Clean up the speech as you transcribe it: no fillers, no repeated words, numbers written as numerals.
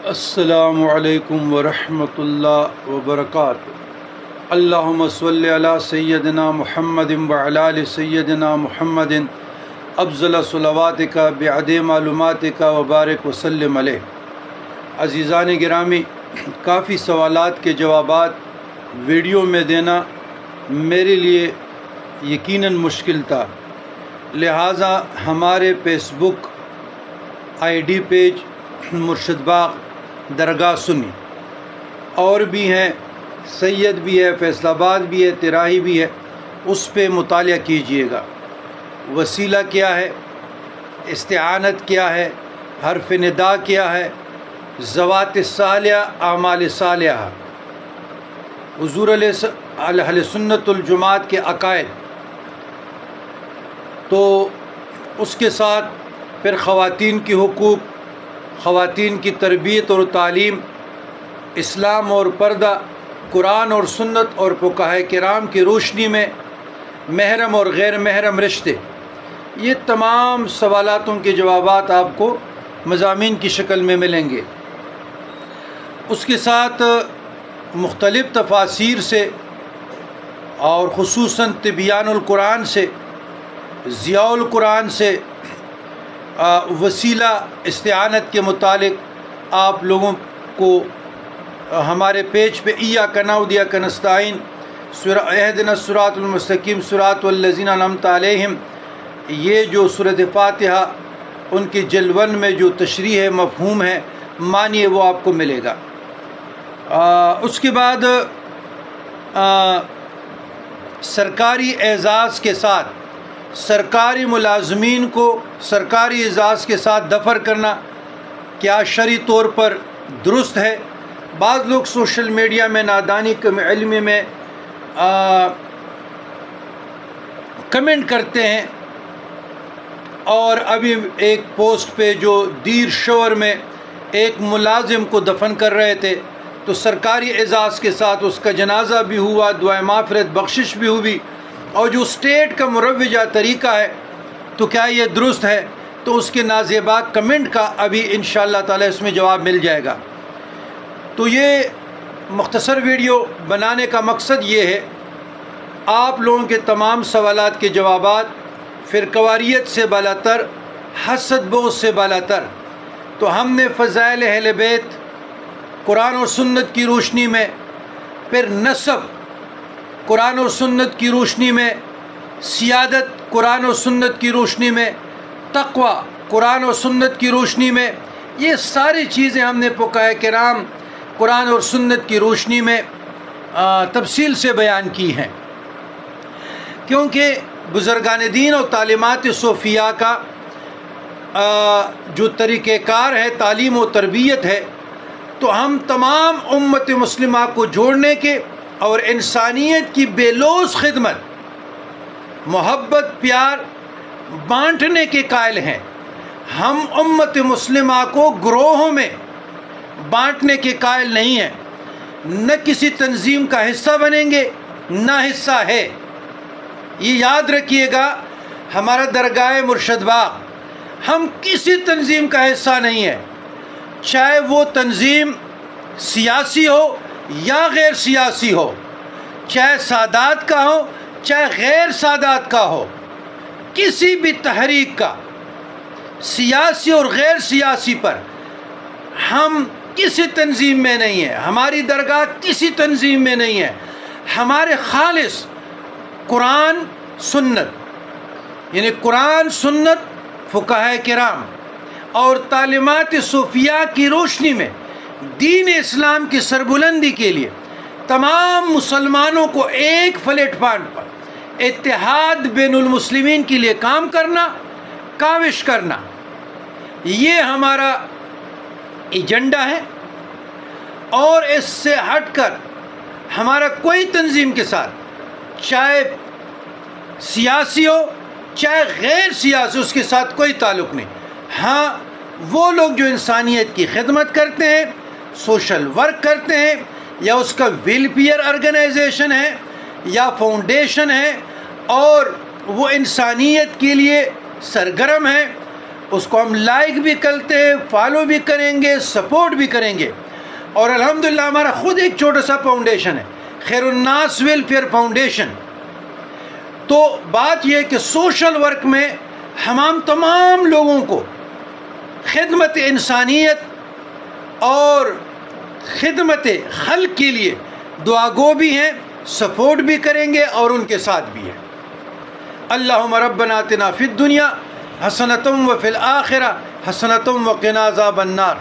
السلام علیکم ورحمۃ اللہ وبرکاتہ۔ اللہم صلی علی سیدنا محمد وعلی آل سیدنا محمد افضل صلواتک بعد معلوماتک وبارک وسلم علیہ۔ عزیزان گرامی، کافی سوالات کے جوابات ویڈیو میں دینا میرے لیے یقیناً مشکل تھا، لہٰذا ہمارے Facebook I D page Murshid Bagh درگاہ سنی اور بھی ہیں، سید بھی ہے، فیصل آباد بھی ہے، تراہی بھی ہے، اس پہ مطالعہ کیجئے گا۔ وسیلہ کیا ہے، استعانت کیا ہے، حرف ندا کیا ہے، ذوات صالحہ، اعمال صالحہ، حضور اہل سنت الجماعت کے عقائد، تو اس کے ساتھ پھر خواتین کی حقوق، خواتین کی تربیت اور تعلیم، اسلام اور پردہ، قرآن اور سنت اور فقہاء کرام کی روشنی میں محرم اور غیر محرم رشتے، یہ تمام سوالاتوں کے جوابات آپ کو مضامین کی شکل میں ملیں گے۔ اس کے ساتھ مختلف تفاسیر سے اور خصوصاً تبیان القرآن سے، ضیاء القرآن سے، وسیلہ استعانت کے متعلق آپ لوگوں کو ہمارے پیج پہ ایاک نعبد و ایاک نستعین، اہدنا الصراط المستقیم، صراط الذین انعمت علیہم، یہ جو سورۃ فاتحہ ان کی جلون میں جو تشریح ہے، مفہوم ہے، معنی ہے، وہ آپ کو ملے گا۔ اس کے بعد سرکاری اعزاز کے ساتھ سرکاری ملازمین کو سرکاری اعزاز کے ساتھ دفر کرنا کیا شرعی طور پر درست ہے؟ بعض لوگ سوشل میڈیا میں نادانی کے علم میں کمنٹ کرتے ہیں، اور ابھی ایک پوسٹ پہ جو دیر شور میں ایک ملازم کو دفن کر رہے تھے، تو سرکاری اعزاز کے ساتھ اس کا جنازہ بھی ہوا، دعائے مغفرت بخشش بھی ہوئی، اور جو اسٹیٹ کا مروجہ طریقہ ہے تو کیا یہ درست ہے؟ تو اس کے نازیبا کمنٹ کا ابھی انشاءاللہ تعالی اس میں جواب مل جائے گا۔ تو یہ مختصر ویڈیو بنانے کا مقصد یہ ہے، آپ لوگوں کے تمام سوالات کے جوابات، فرقواریت سے بالاتر، حسد بغض سے بالاتر، تو ہم نے فضائل اہل بیت قرآن اور سنت کی روشنی میں، پھر نسب قرآن اور سنت کی روشنی میں، سیادت قرآن اور سنت کی روشنی میں، تقوی قرآن اور سنت کی روشنی میں، یہ ساری چیزیں ہم نے فقہاء کرام قرآن اور سنت کی روشنی میں تفصیل سے بیان کی ہیں، کیونکہ بزرگان دین اور تعلیمات صوفیہ کا جو طریقہ کار ہے، تعلیم و تربیت ہے، تو ہم تمام امت مسلمہ کو جوڑنے کے اور انسانیت کی بے لوث خدمت، محبت، پیار بانٹنے کے قائل ہیں۔ ہم امت مسلمہ کو گروہوں میں بانٹنے کے قائل نہیں ہیں، نہ کسی تنظیم کا حصہ بنیں گے، نہ حصہ ہے۔ یہ یاد رکھیے گا، ہمارا درگاہ مرشد باغ ہم کسی تنظیم کا حصہ نہیں ہے، چاہے وہ تنظیم سیاسی ہو یا غیر سیاسی ہو، چاہے سادات کا ہو چاہے غیر سادات کا ہو، کسی بھی تحریک کا، سیاسی اور غیر سیاسی پر ہم کسی تنظیم میں نہیں ہیں، ہماری درگاہ کسی تنظیم میں نہیں ہے۔ ہمارے خالص قرآن سنت، یعنی قرآن سنت، فقہاء کرام اور تعلیمات صوفیہ کی روشنی میں دین اسلام کی سربلندی کے لیے تمام مسلمانوں کو ایک پلیٹ فارم پر اتحاد بین المسلمین کے لیے کام کرنا، کاوش کرنا، یہ ہمارا ایجنڈا ہے، اور اس سے ہٹ کر ہمارا کوئی تنظیم کے ساتھ، چاہے سیاسی ہو چاہے غیر سیاسی، اس کے ساتھ کوئی تعلق نہیں۔ ہاں، وہ لوگ جو انسانیت کی خدمت کرتے ہیں، سوشل ورک کرتے ہیں، یا اس کا ویلفیئر آرگنائزیشن ہے یا فاؤنڈیشن ہے، اور وہ انسانیت کے لیے سرگرم ہیں، اس کو ہم لائک بھی کرتے ہیں، فالو بھی کریں گے، سپورٹ بھی کریں گے. اور الحمدللہ ہمارا خود ایک چھوٹا سا فاؤنڈیشن ہے، خیر الناس ویلفیئر فاؤنڈیشن. تو بات یہ ہے کہ سوشل ورک میں ہم تمام لوگوں کو خدمت انسانیت اور خدمت خلق کے لیے دعا گو بھی ہیں، سپورٹ بھی کریں گے اور ان کے ساتھ بھی ہیں. اللہم ربنا آتنا فی الدنیا حسنۃ وفی الآخرہ حسنۃ وقنا عذاب النار.